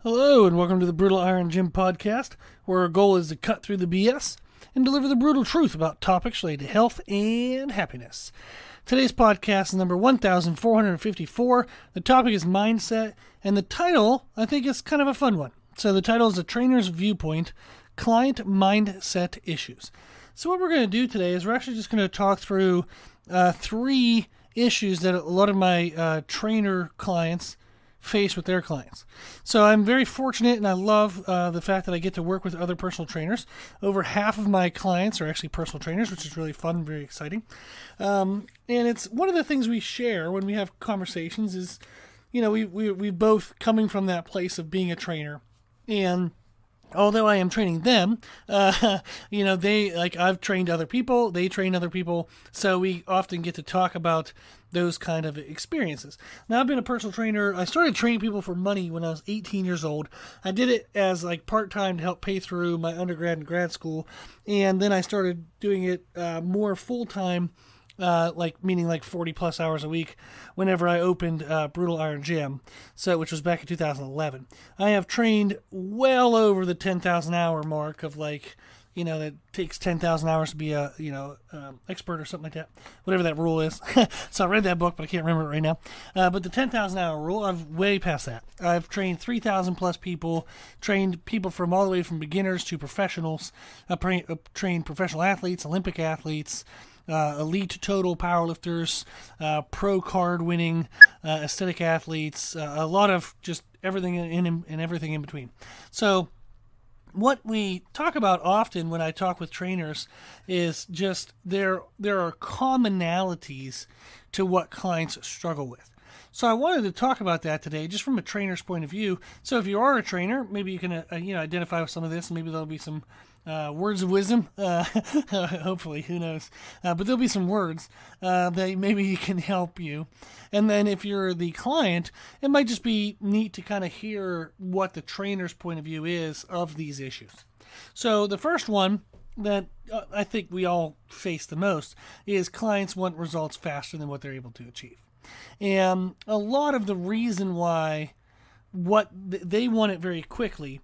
Hello, and welcome to the Brutal Iron Gym podcast, where our goal is to cut through the BS and deliver the brutal truth about topics related to health and happiness. Today's podcast is number 1454. The topic is mindset, and the title, I think, is kind of a fun one. So the title is The Trainer's Viewpoint, Client Mindset Issues. So what we're going to do today is we're actually just going to talk through three issues that a lot of my trainer clients face with their clients. So I'm very fortunate, and I love the fact that I get to work with other personal trainers. Over half of my clients are actually personal trainers, which is really fun and very exciting. And it's one of the things we share when we have conversations is, you know, we both coming from that place of being a trainer. And although I am training them, I've trained other people, they train other people, so we often get to talk about those kind of experiences. Now, I've been a personal trainer. I started training people for money when I was 18 years old. I did it as part-time to help pay through my undergrad and grad school, and then I started doing it more full-time, meaning 40 plus hours a week whenever I opened Brutal Iron Gym, which was back in 2011. I have trained well over the 10,000 hour mark of that takes 10,000 hours to be a, expert or something like that, whatever that rule is. So I read that book, but I can't remember it right now. But the 10,000 hour rule, I'm way past that. I've trained 3,000 plus people, trained people from all the way from beginners to professionals. I've trained professional athletes, Olympic athletes, elite total powerlifters, pro card winning, aesthetic athletes, a lot of just everything and everything in between. So what we talk about often when I talk with trainers is just there are commonalities to what clients struggle with. So I wanted to talk about that today, just from a trainer's point of view. So if you are a trainer, maybe you can identify with some of this, and maybe there'll be some words of wisdom. Hopefully, who knows? But there'll be some words that maybe can help you. And then if you're the client, it might just be neat to kind of hear what the trainer's point of view is of these issues. So the first one that I think we all face the most is clients want results faster than what they're able to achieve. And a lot of the reason why they want it very quickly,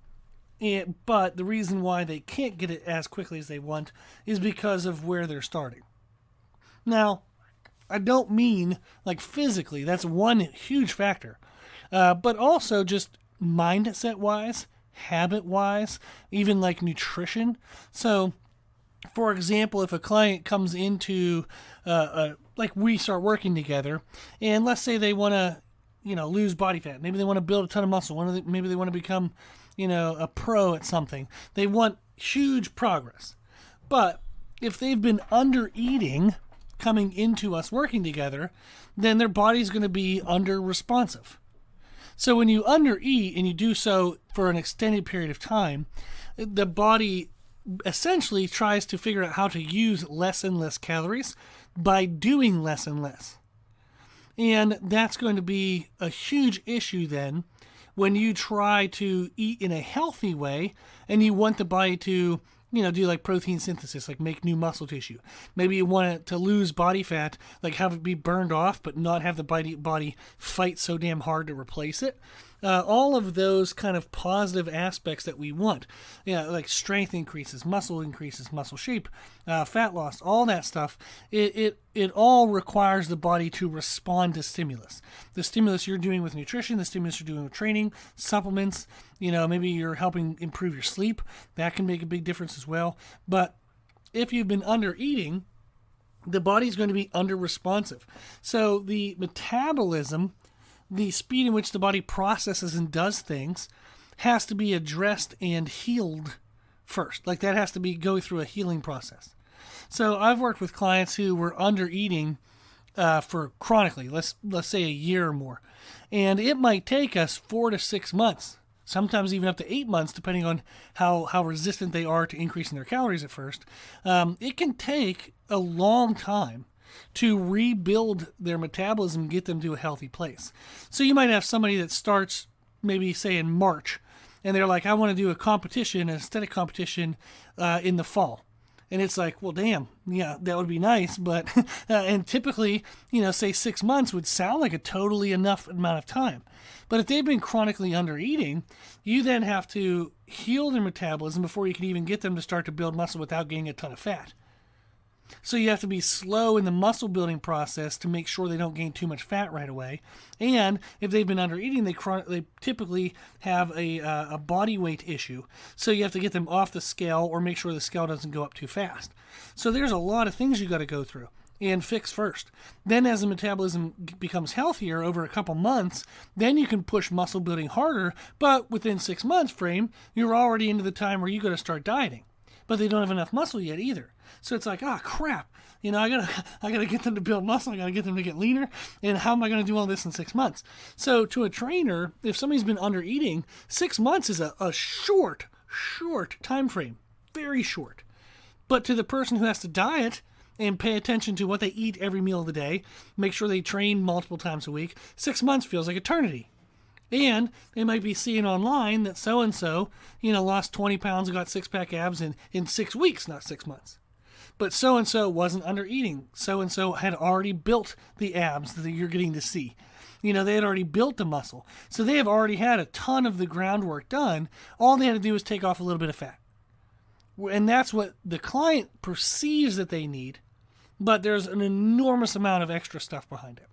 but the reason why they can't get it as quickly as they want is because of where they're starting. Now, I don't mean physically. That's one huge factor. But also just mindset-wise, habit-wise, even nutrition. So, for example, if a client comes into we start working together, and let's say they want to, lose body fat. Maybe they want to build a ton of muscle. Maybe they want to become, a pro at something. They want huge progress. But if they've been under eating coming into us working together, then their body's going to be under responsive. So when you under eat and you do so for an extended period of time, the body essentially tries to figure out how to use less and less calories by doing less and less. And that's going to be a huge issue then when you try to eat in a healthy way and you want the body to, do protein synthesis, make new muscle tissue. Maybe you want it to lose body fat, have it be burned off, but not have the body fight so damn hard to replace it. All of those kind of positive aspects that we want, strength increases, muscle shape, fat loss, all that stuff. It all requires the body to respond to stimulus. The stimulus you're doing with nutrition, the stimulus you're doing with training, supplements, maybe you're helping improve your sleep. That can make a big difference as well. But if you've been under eating, the body's going to be under responsive. So the metabolism, the speed in which the body processes and does things, has to be addressed and healed first. That has to go through a healing process. So I've worked with clients who were under eating for chronically, let's say a year or more. And it might take us 4 to 6 months, sometimes even up to 8 months, depending on how resistant they are to increasing their calories at first. It can take a long time to rebuild their metabolism and get them to a healthy place. So you might have somebody that starts maybe say in March, and they're like, I want to do a competition, an aesthetic competition in the fall. And it's like, well, damn, yeah, that would be nice. But, and typically, say 6 months would sound like a totally enough amount of time. But if they've been chronically under eating, you then have to heal their metabolism before you can even get them to start to build muscle without gaining a ton of fat. So you have to be slow in the muscle building process to make sure they don't gain too much fat right away. And if they've been under eating, they typically have a body weight issue. So you have to get them off the scale or make sure the scale doesn't go up too fast. So there's a lot of things you got to go through and fix first. Then as the metabolism becomes healthier over a couple months, then you can push muscle building harder. But within 6 months frame, you're already into the time where you got to start dieting. But they don't have enough muscle yet either. So it's like, crap. I gotta get them to build muscle. I gotta get them to get leaner. And how am I going to do all this in 6 months? So to a trainer, if somebody's been under eating, 6 months is a short time frame, very short. But to the person who has to diet and pay attention to what they eat every meal of the day, make sure they train multiple times a week, 6 months feels like eternity. And they might be seeing online that so-and-so, lost 20 pounds and got six-pack abs in 6 weeks, not 6 months. But so-and-so wasn't under eating. So-and-so had already built the abs that you're getting to see. They had already built the muscle. So they have already had a ton of the groundwork done. All they had to do was take off a little bit of fat. And that's what the client perceives that they need. But there's an enormous amount of extra stuff behind it.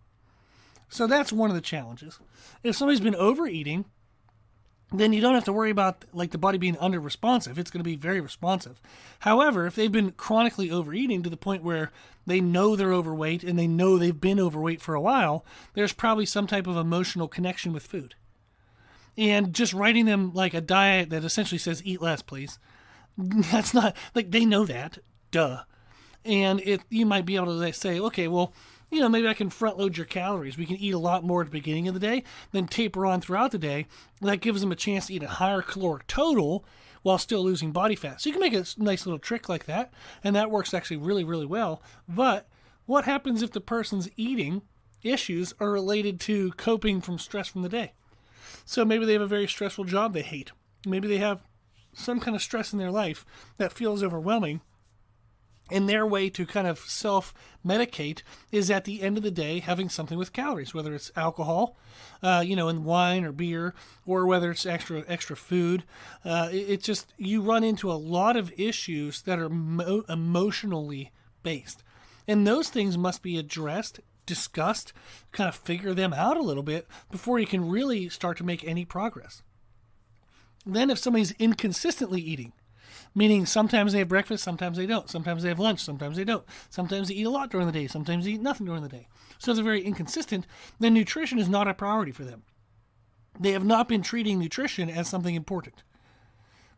So that's one of the challenges. If somebody's been overeating, then you don't have to worry about the body being under responsive. It's going to be very responsive. However, if they've been chronically overeating to the point where they know they're overweight and they know they've been overweight for a while, there's probably some type of emotional connection with food. And just writing them a diet that essentially says eat less, please. That's not they know that. Duh. And you might be able to say, okay, well, maybe I can front load your calories. We can eat a lot more at the beginning of the day, then taper on throughout the day. That gives them a chance to eat a higher caloric total while still losing body fat. So you can make a nice little trick like that, and that works actually really, really well. But what happens if the person's eating issues are related to coping from stress from the day? So maybe they have a very stressful job they hate. Maybe they have some kind of stress in their life that feels overwhelming. And their way to kind of self-medicate is at the end of the day having something with calories, whether it's alcohol, in wine or beer, or whether it's extra food. It's just you run into a lot of issues that are emotionally based. And those things must be addressed, discussed, kind of figure them out a little bit before you can really start to make any progress. Then if somebody's inconsistently eating, meaning sometimes they have breakfast, sometimes they don't. Sometimes they have lunch, sometimes they don't. Sometimes they eat a lot during the day, sometimes they eat nothing during the day. So they're very inconsistent. Then nutrition is not a priority for them. They have not been treating nutrition as something important.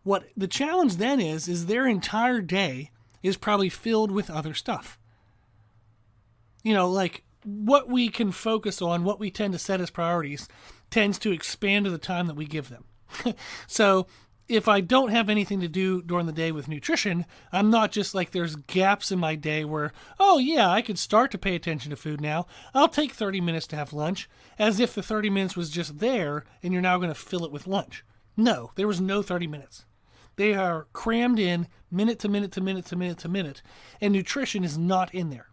What the challenge then is their entire day is probably filled with other stuff. What we can focus on, what we tend to set as priorities, tends to expand to the time that we give them. So if I don't have anything to do during the day with nutrition, I'm not just there's gaps in my day where, I could start to pay attention to food now. I'll take 30 minutes to have lunch, as if the 30 minutes was just there and you're now going to fill it with lunch. No, there was no 30 minutes. They are crammed in minute to minute to minute to minute to minute, and nutrition is not in there.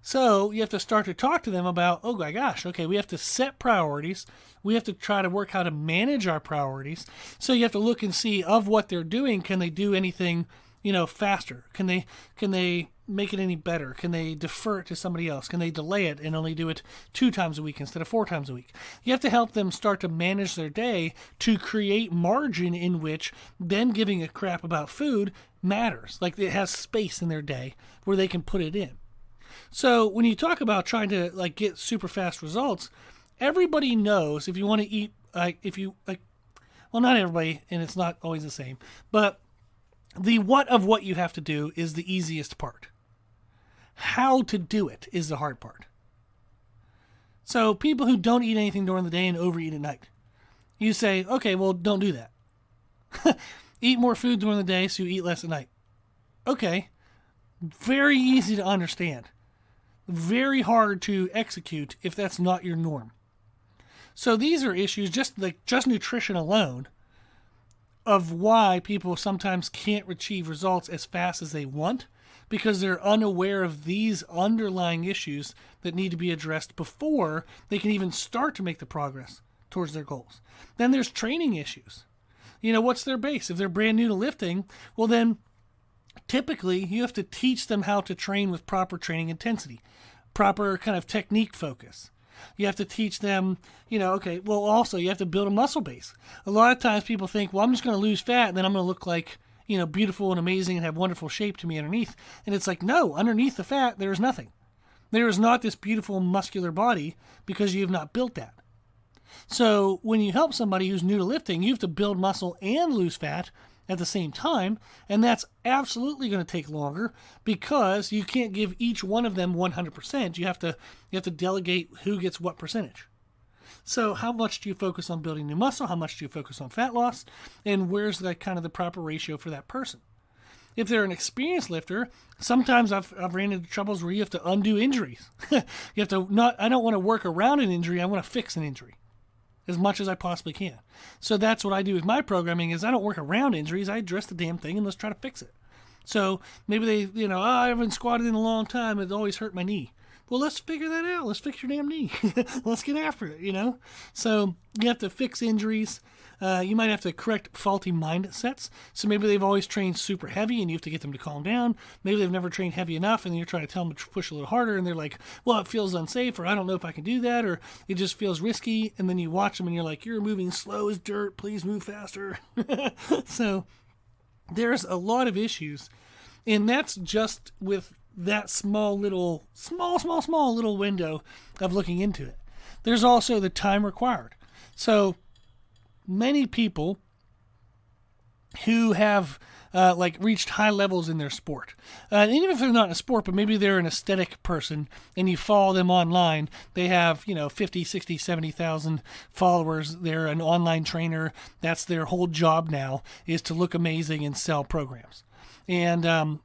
So you have to start to talk to them about, oh my gosh, okay, we have to set priorities. We have to try to work how to manage our priorities. So you have to look and see of what they're doing. Can they do anything, faster? Can they make it any better? Can they defer it to somebody else? Can they delay it and only do it 2 times a week instead of 4 times a week? You have to help them start to manage their day to create margin in which then giving a crap about food matters. It has space in their day where they can put it in. So when you talk about trying to get super fast results, everybody knows if you want to eat, not everybody, and it's not always the same, but the what you have to do is the easiest part. How to do it is the hard part. So people who don't eat anything during the day and overeat at night, you say, okay, well, don't do that. Eat more food during the day so you eat less at night. Okay, very easy to understand. Very hard to execute if that's not your norm. So these are issues, just nutrition alone, of why people sometimes can't achieve results as fast as they want, because they're unaware of these underlying issues that need to be addressed before they can even start to make the progress towards their goals. Then there's training issues. What's their base? If they're brand new to lifting, well then typically you have to teach them how to train with proper training intensity, proper kind of technique focus. You have to teach them, also you have to build a muscle base. A lot of times people think, well, I'm just going to lose fat and then I'm going to look like, beautiful and amazing and have wonderful shape to me underneath. And it's like, no, underneath the fat, there is nothing. There is not this beautiful muscular body because you have not built that. So when you help somebody who's new to lifting, you have to build muscle and lose fat at the same time, and that's absolutely going to take longer because you can't give each one of them 100%. You have to delegate who gets what percentage. So how much do you focus on building new muscle? How much do you focus on fat loss? And where's the kind of the proper ratio for that person? If they're an experienced lifter, sometimes I've ran into troubles where you have to undo injuries. I don't want to work around an injury. I want to fix an injury as much as I possibly can. So that's what I do with my programming is I don't work around injuries. I address the damn thing and let's try to fix it. So maybe they, I haven't squatted in a long time. It's always hurt my knee. Well, let's figure that out. Let's fix your damn knee. Let's get after it, So you have to fix injuries. You might have to correct faulty mindsets. So maybe they've always trained super heavy and you have to get them to calm down. Maybe they've never trained heavy enough and you're trying to tell them to push a little harder and they're like, well, it feels unsafe, or I don't know if I can do that, or it just feels risky. And then you watch them and you're like, you're moving slow as dirt. Please move faster. So there's a lot of issues. And that's just with that small little window of looking into it. There's also the time required. So many people who have reached high levels in their sport, and even if they're not in a sport, but maybe they're an aesthetic person and you follow them online, they have 50, 60, 70,000 followers. They're an online trainer. That's their whole job now, is to look amazing and sell programs. And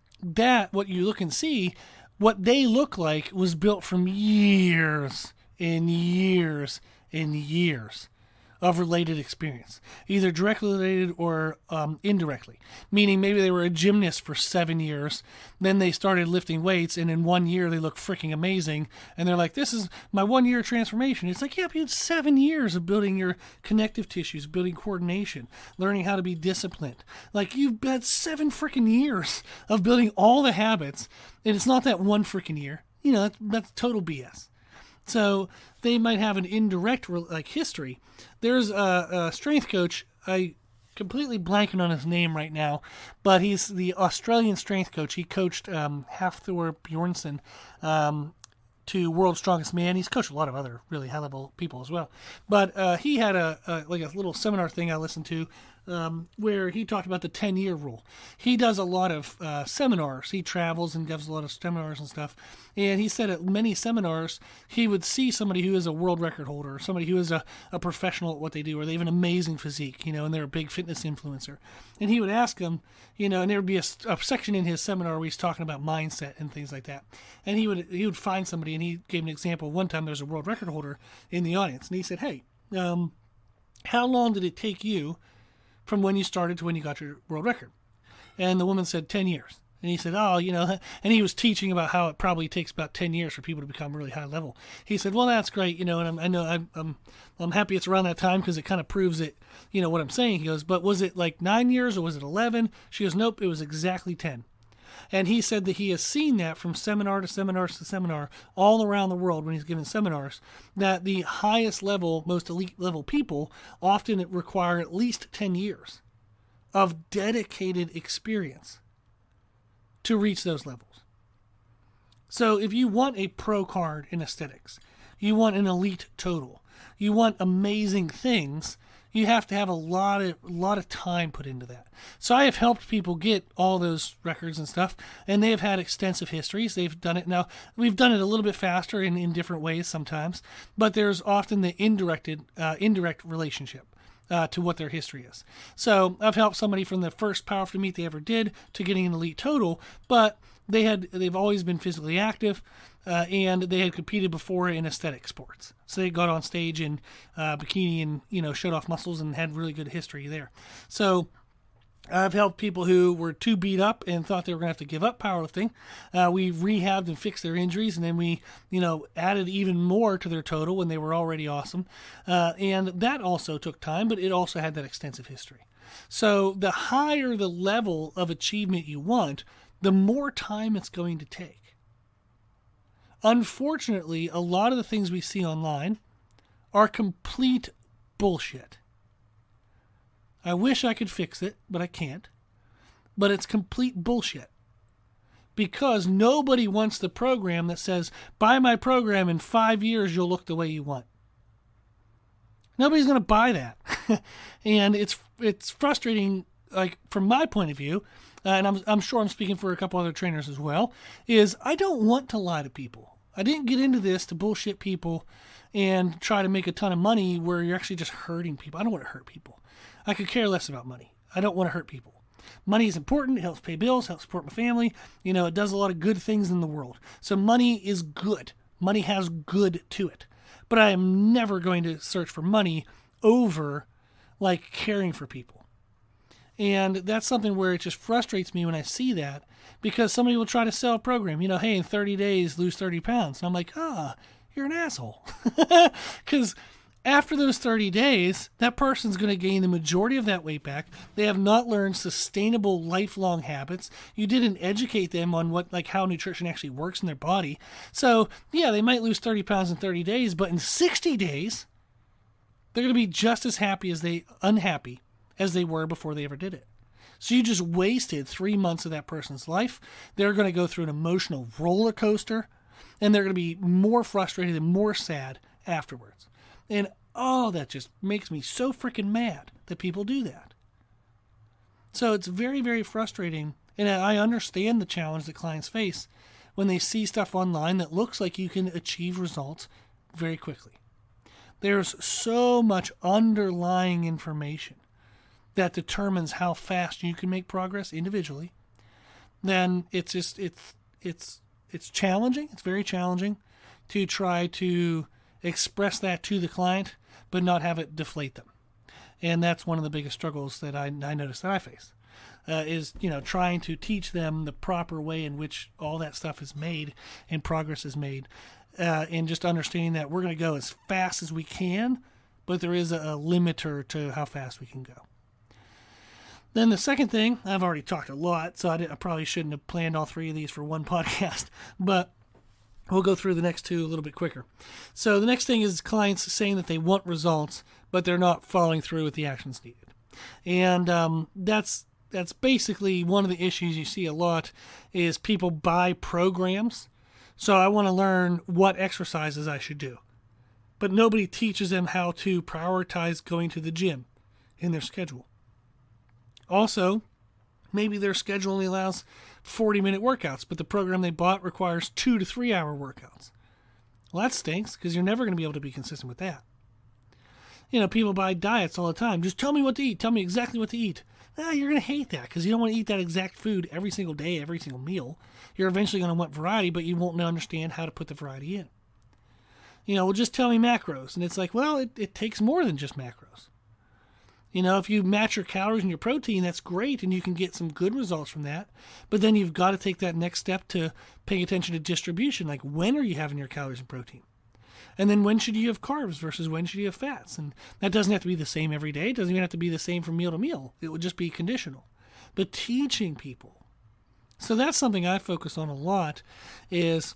what you look and see, what they look like was built from years and years and years of related experience, either directly related or indirectly. Meaning maybe they were a gymnast for 7 years, then they started lifting weights, and in 1 year they look freaking amazing, and they're like, this is my 1 year transformation. It's like, yeah, but you had 7 years of building your connective tissues, building coordination, learning how to be disciplined. Like, you've had 7 freaking years of building all the habits, and it's not that 1 freaking year. That's total BS. So they might have an indirect history. There's a strength coach. I completely blanking on his name right now, but he's the Australian strength coach. He coached Hafthor Bjornsson to World's Strongest Man. He's coached a lot of other really high-level people as well. But he had a little seminar thing I listened to where he talked about the 10-year rule. He does a lot of seminars. He travels and gives a lot of seminars and stuff. And he said at many seminars, he would see somebody who is a world record holder, or somebody who is a professional at what they do, or they have an amazing physique, and they're a big fitness influencer. And he would ask them, and there would be a section in his seminar where he's talking about mindset and things like that. And he would find somebody, and he gave an example. One time there was a world record holder in the audience, and he said, hey, how long did it take you from when you started to when you got your world record? And the woman said 10 years. And he said, and he was teaching about how it probably takes about 10 years for people to become really high level. He said, well, that's great, and I'm happy it's around that time because it kind of proves it, what I'm saying. He goes, but was it like 9 years or was it 11? She goes, nope, it was exactly 10. And he said that he has seen that from seminar to seminar to seminar all around the world when he's giving seminars, that the highest level, most elite level people often require at least 10 years of dedicated experience to reach those levels. So if you want a pro card in aesthetics, you want an elite total, you want amazing things, you have to have a lot of time put into that. So I have helped people get all those records and stuff, and they have had extensive histories. They've done it. Now, we've done it a little bit faster in different ways sometimes, but there's often the indirect relationship to what their history is. So I've helped somebody from the first powerlifting meet they ever did to getting an elite total, but they've always been physically active, and they had competed before in aesthetic sports. So they got on stage in bikini and showed off muscles and had really good history there. So I've helped people who were too beat up and thought they were going to have to give up powerlifting. We rehabbed and fixed their injuries, and then we, added even more to their total when they were already awesome. And that also took time, but it also had that extensive history. So the higher the level of achievement you want, the more time it's going to take. Unfortunately, a lot of the things we see online are complete bullshit. I wish I could fix it, but I can't. But it's complete bullshit. Because nobody wants the program that says, buy my program in 5 years, you'll look the way you want. Nobody's going to buy that. And it's frustrating, like from my point of view, and I'm sure I'm speaking for a couple other trainers as well, is I don't want to lie to people. I didn't get into this to bullshit people and try to make a ton of money where you're actually just hurting people. I don't want to hurt people. I could care less about money. I don't want to hurt people. Money is important. It helps pay bills, helps support my family. It does a lot of good things in the world. So money is good. Money has good to it. But I am never going to search for money over, like, caring for people. And that's something where it just frustrates me when I see that, because somebody will try to sell a program. Hey, in 30 days, lose 30 pounds. And I'm like, you're an asshole. Because after those 30 days, that person's going to gain the majority of that weight back. They have not learned sustainable lifelong habits. You didn't educate them on how nutrition actually works in their body. So, yeah, they might lose 30 pounds in 30 days, but in 60 days, they're going to be just as unhappy as they were before they ever did it. So you just wasted 3 months of that person's life. They're going to go through an emotional roller coaster, and they're going to be more frustrated and more sad afterwards. And that just makes me so freaking mad that people do that. So it's very, very frustrating. And I understand the challenge that clients face when they see stuff online that looks like you can achieve results very quickly. There's so much underlying information that determines how fast you can make progress individually. Then it's challenging. It's very challenging to try to express that to the client, but not have it deflate them. And that's one of the biggest struggles that I notice that I face, is trying to teach them the proper way in which all that stuff is made and progress is made, and just understanding that we're going to go as fast as we can, but there is a limiter to how fast we can go. Then the second thing, I've already talked a lot, so I probably shouldn't have planned all three of these for one podcast, but we'll go through the next two a little bit quicker. So the next thing is clients saying that they want results, but they're not following through with the actions needed. And that's basically one of the issues you see a lot is people buy programs. So I want to learn what exercises I should do. But nobody teaches them how to prioritize going to the gym in their schedule. Also, maybe their schedule only allows 40-minute workouts, but the program they bought requires 2 to 3 hour workouts. Well, that stinks, because you're never going to be able to be consistent with that. People buy diets all the time. Just tell me what to eat. Tell me exactly what to eat. You're going to hate that, because you don't want to eat that exact food every single day, every single meal. You're eventually going to want variety, but you won't understand how to put the variety in. Well, just tell me macros. And it's like, well, it takes more than just macros. If you match your calories and your protein, that's great, and you can get some good results from that. But then you've got to take that next step to paying attention to distribution. Like, when are you having your calories and protein? And then when should you have carbs versus when should you have fats? And that doesn't have to be the same every day. It doesn't even have to be the same from meal to meal. It would just be conditional. But teaching people. So that's something I focus on a lot, is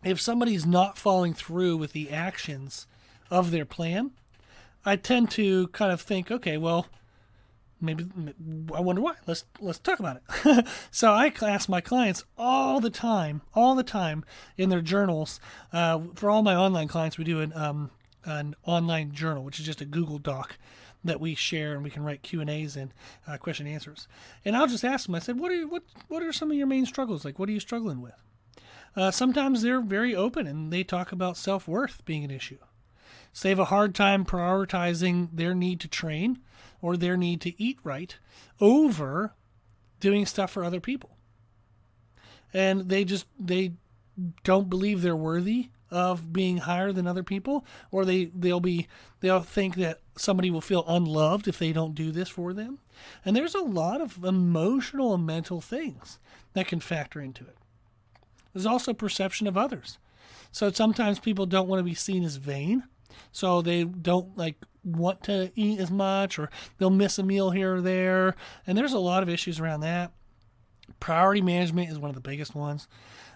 if somebody's not following through with the actions of their plan, I tend to kind of think, okay, well, maybe I wonder why. Let's talk about it. So I ask my clients all the time in their journals. For all my online clients, we do an online journal, which is just a Google Doc that we share, and we can write Q&As and question and answers. And I'll just ask them. I said, what are some of your main struggles? Like, what are you struggling with? Sometimes they're very open, and they talk about self-worth being an issue. So they have a hard time prioritizing their need to train or their need to eat right over doing stuff for other people. And they don't believe they're worthy of being higher than other people, or they'll think that somebody will feel unloved if they don't do this for them. And there's a lot of emotional and mental things that can factor into it. There's also perception of others. So sometimes people don't want to be seen as vain, so they don't want to eat as much, or they'll miss a meal here or there. And there's a lot of issues around that. Priority management is one of the biggest ones.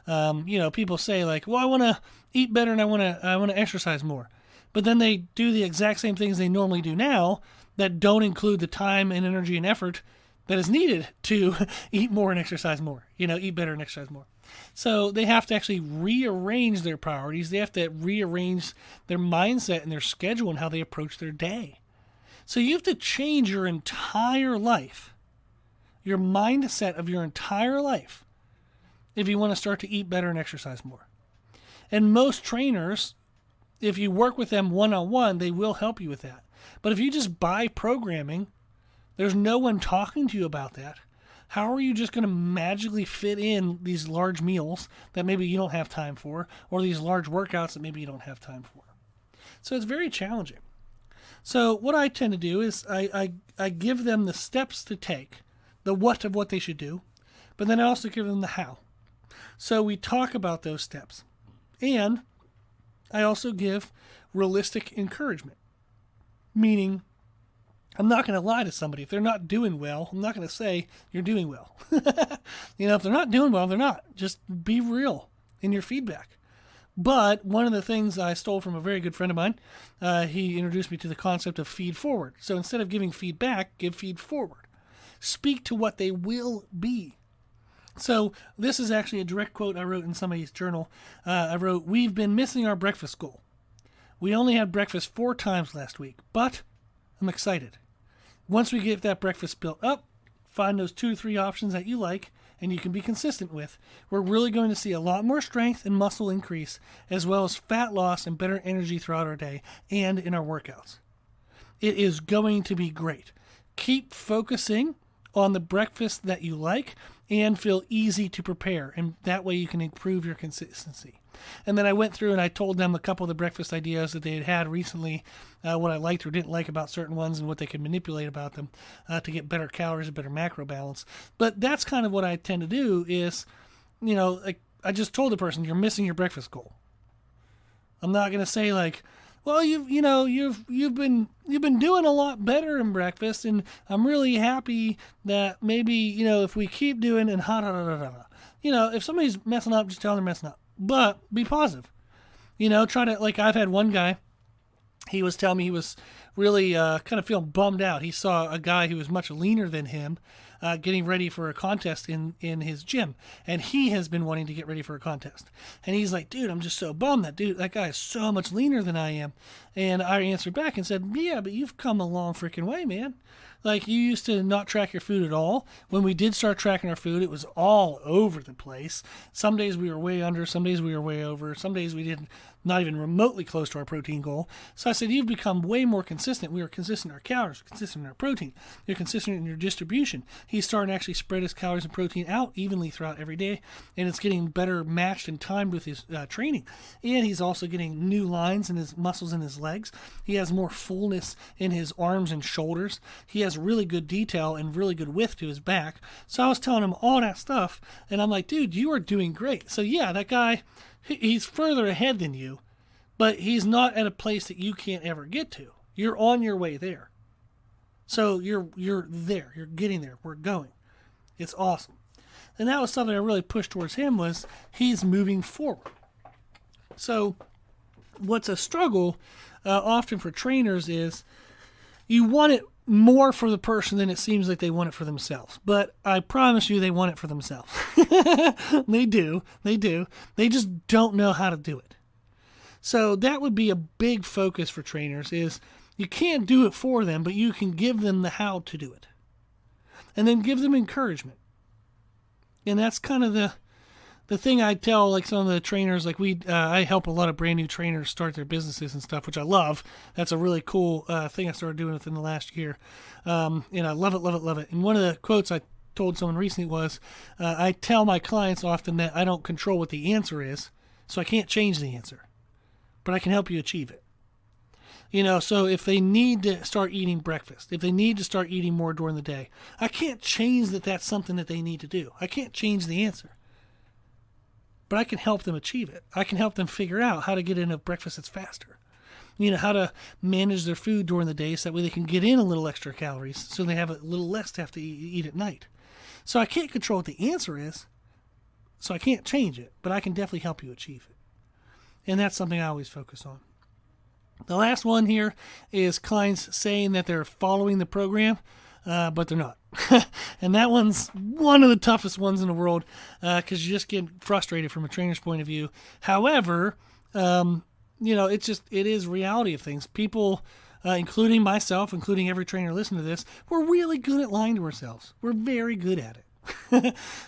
People say well, I want to eat better and I want to exercise more. But then they do the exact same things they normally do now that don't include the time and energy and effort that is needed to eat more and exercise more, eat better and exercise more. So they have to actually rearrange their priorities. They have to rearrange their mindset and their schedule and how they approach their day. So you have to change your entire life, your mindset of your entire life, if you want to start to eat better and exercise more. And most trainers, if you work with them one-on-one, they will help you with that. But if you just buy programming, there's no one talking to you about that. How are you just going to magically fit in these large meals that maybe you don't have time for, or these large workouts that maybe you don't have time for? So it's very challenging. So what I tend to do is I give them the steps to take, the what of what they should do, but then I also give them the how. So we talk about those steps. And I also give realistic encouragement, meaning I'm not going to lie to somebody. If they're not doing well, I'm not going to say you're doing well. If they're not doing well, they're not. Just be real in your feedback. But one of the things I stole from a very good friend of mine, he introduced me to the concept of feed forward. So instead of giving feedback, give feed forward. Speak to what they will be. So this is actually a direct quote I wrote in somebody's journal. I wrote, "We've been missing our breakfast goal. We only had breakfast 4 times last week, but I'm excited. Once we get that breakfast built up, find those 2 or 3 options that you like and you can be consistent with, we're really going to see a lot more strength and muscle increase, as well as fat loss and better energy throughout our day and in our workouts. It is going to be great. Keep focusing on the breakfast that you like and feel easy to prepare, and that way you can improve your consistency." And then I went through and I told them a couple of the breakfast ideas that they had recently, what I liked or didn't like about certain ones and what they could manipulate about them to get better calories and better macro balance. But that's kind of what I tend to do is, I just told the person, you're missing your breakfast goal. I'm not going to say well, you've been doing a lot better in breakfast, and I'm really happy that maybe, if we keep doing and if somebody's messing up, just tell them they're messing up. But be positive. Try to, I've had one guy, he was telling me he was really kind of feeling bummed out. He saw a guy who was much leaner than him getting ready for a contest in his gym. And he has been wanting to get ready for a contest. And he's like, "Dude, I'm just so bummed that guy is so much leaner than I am." And I answered back and said, "Yeah, but you've come a long freaking way, man. You used to not track your food at all. When we did start tracking our food, it was all over the place. Some days we were way under, some days we were way over, some days we did not even remotely close to our protein goal." So I said, "You've become way more consistent. We are consistent in our calories, consistent in our protein. You're consistent in your distribution." He's starting to actually spread his calories and protein out evenly throughout every day, and it's getting better matched and timed with his training. And he's also getting new lines in his muscles in his legs. He has more fullness in his arms and shoulders. He has really good detail and really good width to his back. So I was telling him all that stuff, and I'm like, "Dude, you are doing great." So yeah, that guy, he's further ahead than you, but he's not at a place that you can't ever get to. You're on your way there. So you're there. You're getting there. We're going. It's awesome. And that was something I really pushed towards him, was he's moving forward. So what's a struggle often for trainers is you want it more for the person than it seems like they want it for themselves. But I promise you they want it for themselves. They do. They just don't know how to do it. So that would be a big focus for trainers, is you can't do it for them, but you can give them the how to do it. And then give them encouragement. And that's kind of the thing I tell some of the trainers, I help a lot of brand new trainers start their businesses and stuff, which I love. That's a really cool thing I started doing within the last year. And I love it. And one of the quotes I told someone recently was, I tell my clients often that I don't control what the answer is, so I can't change the answer. but I can help you achieve it. So if they need to start eating breakfast, if they need to start eating more during the day, I can't change that that's something that they need to do. I can't change the answer. But I can help them achieve it. I can help them figure out how to get in a breakfast that's faster. How to manage their food during the day so that way they can get in a little extra calories so they have a little less to have to eat at night. So I can't control what the answer is, so I can't change it, but I can definitely help you achieve it. And that's something I always focus on. The last one here is clients saying that they're following the program, but they're not. And that one's one of the toughest ones in the world because you just get frustrated from a trainer's point of view. However, it is reality of things. People, including myself, including every trainer listening to this, we're really good at lying to ourselves. We're very good at it.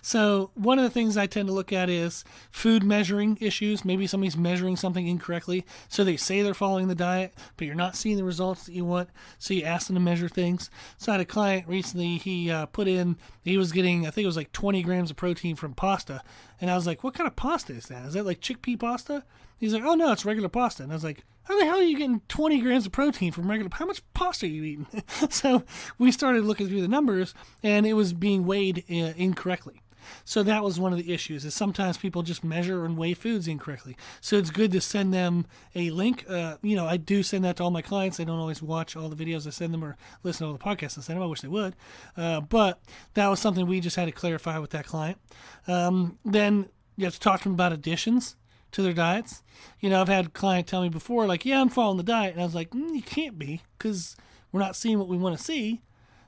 So one of the things I tend to look at is food measuring issues. Maybe somebody's measuring something incorrectly. So they say they're following the diet, but you're not seeing the results that you want. So you ask them to measure things. So I had a client recently, he was getting, I think it was like 20 grams of protein from pasta. And I was like, what kind of pasta is that? Is that like chickpea pasta? He's like, oh no, it's regular pasta. And I was like, how the hell are you getting 20 grams of protein from regular? How much pasta are you eating? So we started looking through the numbers, and it was being weighed incorrectly. So that was one of the issues, is sometimes people just measure and weigh foods incorrectly. So it's good to send them a link. I do send that to all my clients. They don't always watch all the videos I send them or listen to all the podcasts I send them. I wish they would. But that was something we just had to clarify with that client. Then you have to talk to them about additions to their diets. I've had a client tell me before, like, yeah, I'm following the diet. And I was like, you can't be, because we're not seeing what we want to see.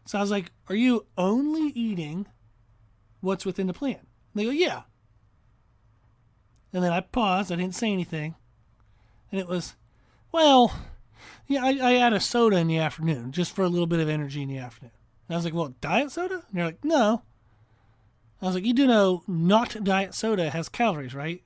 So I was like, are you only eating what's within the plan? And they go, yeah. And then I paused. I didn't say anything. And it was, well, yeah, I add a soda in the afternoon just for a little bit of energy in the afternoon. And I was like, well, diet soda? And they're like, no. I was like, you do know not diet soda has calories, right?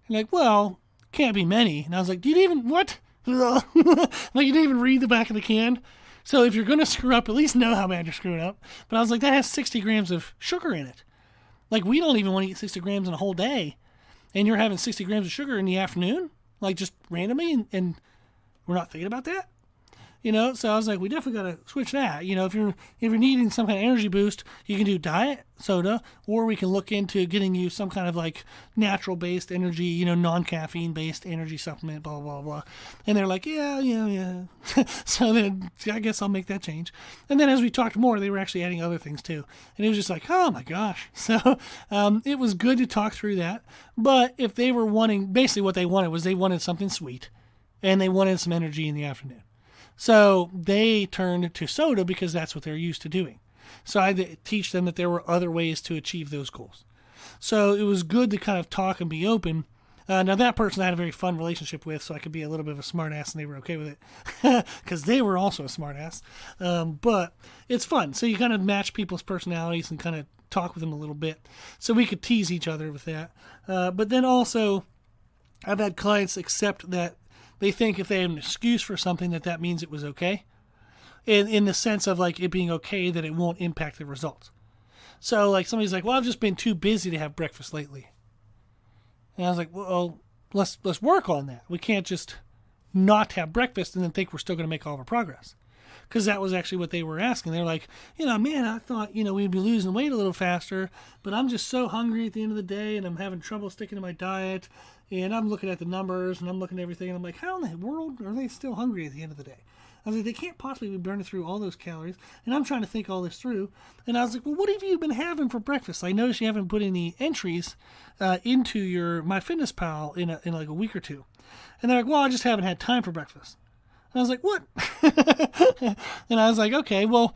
Like, well, can't be many. And I was like, you didn't even, what? Like, you didn't even read the back of the can? So if you're going to screw up, at least know how bad you're screwing up. But I was like, that has 60 grams of sugar in it. Like, we don't even want to eat 60 grams in a whole day. And you're having 60 grams of sugar in the afternoon? Like, just randomly? And we're not thinking about that? So I was like, we definitely got to switch that. If you're needing some kind of energy boost, you can do diet soda, or we can look into getting you some kind of like natural-based energy, non-caffeine-based energy supplement, blah, blah, blah. And they're like, yeah. So then I guess I'll make that change. And then as we talked more, they were actually adding other things too. And it was just like, oh my gosh. So it was good to talk through that. But if they were wanting, basically what they wanted something sweet, and they wanted some energy in the afternoon. So they turned to soda because that's what they're used to doing. So I had to teach them that there were other ways to achieve those goals. So it was good to kind of talk and be open. Now that person I had a very fun relationship with, so I could be a little bit of a smart ass, and they were okay with it because they were also a smart ass. But it's fun. So you kind of match people's personalities and kind of talk with them a little bit. So we could tease each other with that. But then also I've had clients accept that they think if they have an excuse for something, that means it was okay. In the sense of like it being okay that it won't impact the results. So like somebody's like, well, I've just been too busy to have breakfast lately. And I was like, well, let's work on that. We can't just not have breakfast and then think we're still going to make all of our progress. Because that was actually what they were asking. They're like, man, I thought, we'd be losing weight a little faster, but I'm just so hungry at the end of the day and I'm having trouble sticking to my diet. And I'm looking at the numbers and I'm looking at everything and I'm like, how in the world are they still hungry at the end of the day? I was like, they can't possibly be burning through all those calories. And I'm trying to think all this through. And I was like, well, what have you been having for breakfast? I noticed you haven't put any entries into your MyFitnessPal in like a week or two. And they're like, well, I just haven't had time for breakfast. And I was like, what? And I was like, okay, well,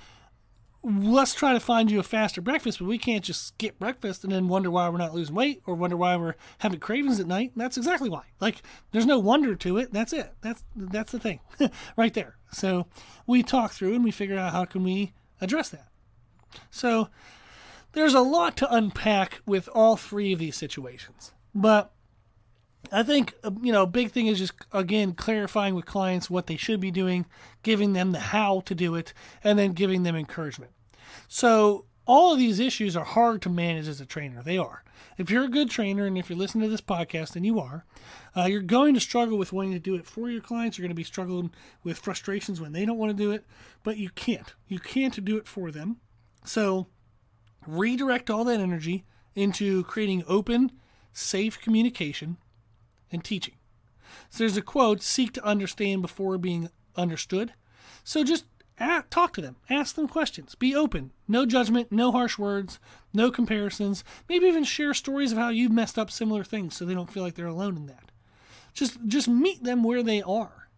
let's try to find you a faster breakfast, but we can't just skip breakfast and then wonder why we're not losing weight or wonder why we're having cravings at night. And that's exactly why. Like, there's no wonder to it. That's it. That's the thing right there. So we talk through and we figure out how can we address that. So there's a lot to unpack with all three of these situations. But I think, a big thing is just, again, clarifying with clients what they should be doing, giving them the how to do it, and then giving them encouragement. So all of these issues are hard to manage as a trainer. They are. If you're a good trainer, and if you're listening to this podcast, and you are, you're going to struggle with wanting to do it for your clients. You're going to be struggling with frustrations when they don't want to do it, but you can't. You can't do it for them. So redirect all that energy into creating open, safe communication and teaching. So there's a quote, seek to understand before being understood. So just talk to them. Ask them questions. Be open. No judgment, no harsh words, no comparisons. Maybe even share stories of how you've messed up similar things so they don't feel like they're alone in that. Just meet them where they are.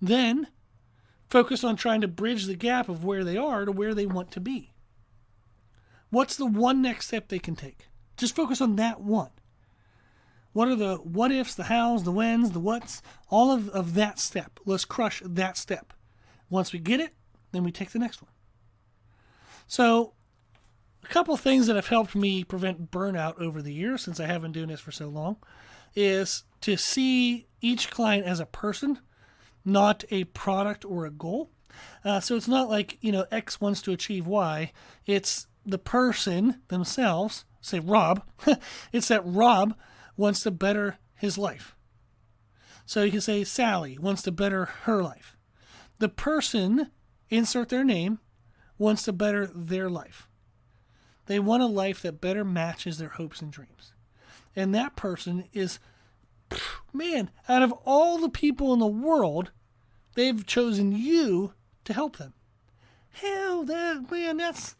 Then focus on trying to bridge the gap of where they are to where they want to be. What's the one next step they can take? Just focus on that one. What are the what ifs, the hows, the whens, the whats, all of that step. Let's crush that step. Once we get it, then we take the next one. So, a couple of things that have helped me prevent burnout over the years, since I have been doing this for so long, is to see each client as a person, not a product or a goal. So it's not like, X wants to achieve Y. It's the person themselves, say Rob. It's that Rob wants to better his life. So you can say Sally wants to better her life. The person, insert their name, wants to better their life. They want a life that better matches their hopes and dreams. And that person is, man, out of all the people in the world, they've chosen you to help them. Hell, that's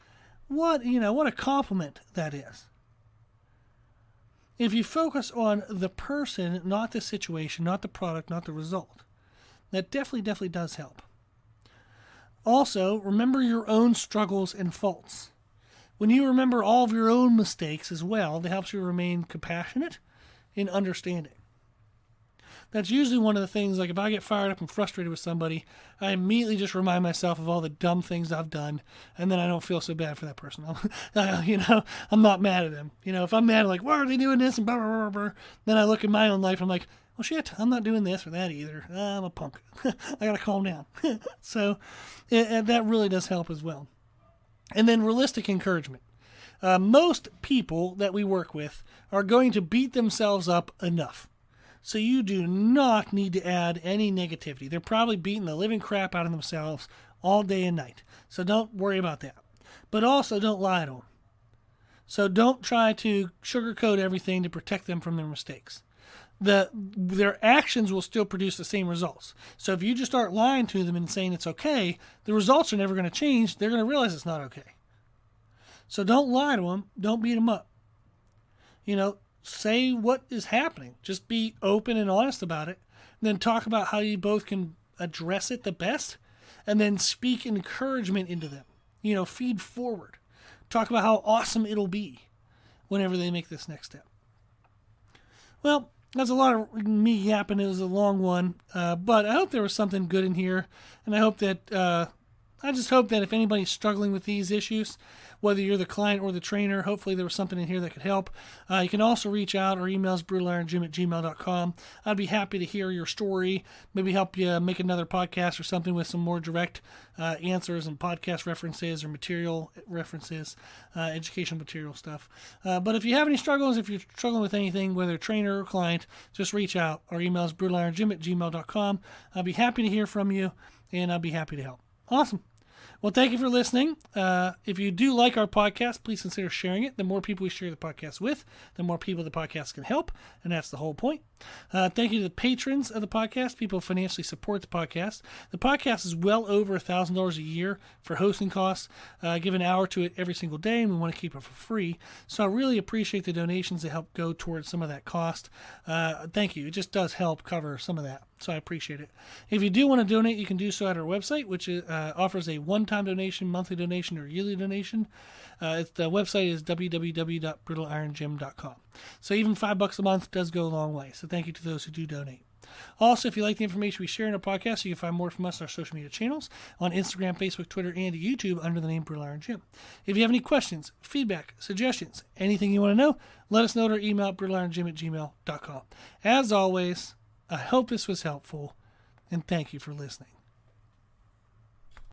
what a compliment that is. If you focus on the person, not the situation, not the product, not the result, that definitely does help. Also, remember your own struggles and faults. When you remember all of your own mistakes as well, that helps you remain compassionate and understanding. That's usually one of the things, like if I get fired up and frustrated with somebody, I immediately just remind myself of all the dumb things I've done, and then I don't feel so bad for that person. I'm not mad at them. If I'm mad, like, why are they doing this, and blah, blah, blah, blah, then I look at my own life, and I'm like, well, shit, I'm not doing this or that either. I'm a punk. I got to calm down. So that really does help as well. And then realistic encouragement. Most people that we work with are going to beat themselves up enough. So you do not need to add any negativity. They're probably beating the living crap out of themselves all day and night. So don't worry about that. But also don't lie to them. So don't try to sugarcoat everything to protect them from their mistakes. Their actions will still produce the same results. So if you just start lying to them and saying it's okay, the results are never going to change. They're going to realize it's not okay. So don't lie to them. Don't beat them up. Say what is happening. Just be open and honest about it. And then talk about how you both can address it the best. And then speak encouragement into them. Feed forward. Talk about how awesome it'll be whenever they make this next step. Well, that's a lot of me yapping. It was a long one. But I hope there was something good in here. And I just hope that if anybody's struggling with these issues, whether you're the client or the trainer, hopefully there was something in here that could help. You can also reach out. Our email is brutalirongym@gmail.com. I'd be happy to hear your story, maybe help you make another podcast or something with some more direct answers and podcast references or material references, educational material stuff. But if you have any struggles, if you're struggling with anything, whether trainer or client, just reach out. Our email is brutalirongym@gmail.com. I'll be happy to hear from you, and I'll be happy to help. Awesome. Well, thank you for listening. If you do like our podcast, please consider sharing it. The more people we share the podcast with, the more people the podcast can help, and that's the whole point. Thank you to the patrons of the podcast, people who financially support the podcast. The podcast is well over $1,000 a year for hosting costs. I give an hour to it every single day, and we want to keep it for free. So I really appreciate the donations that help go towards some of that cost. Thank you. It just does help cover some of that. So I appreciate it. If you do want to donate, you can do so at our website, which offers a one-time donation, monthly donation, or yearly donation. The website is www.brutalirongym.com. So even $5 a month does go a long way. So thank you to those who do donate. Also, if you like the information we share in our podcast, you can find more from us on our social media channels on Instagram, Facebook, Twitter, and YouTube under the name Brutal Iron Gym. If you have any questions, feedback, suggestions, anything you want to know, let us know at our email at brutalirongym@gmail.com. As always, I hope this was helpful, and thank you for listening.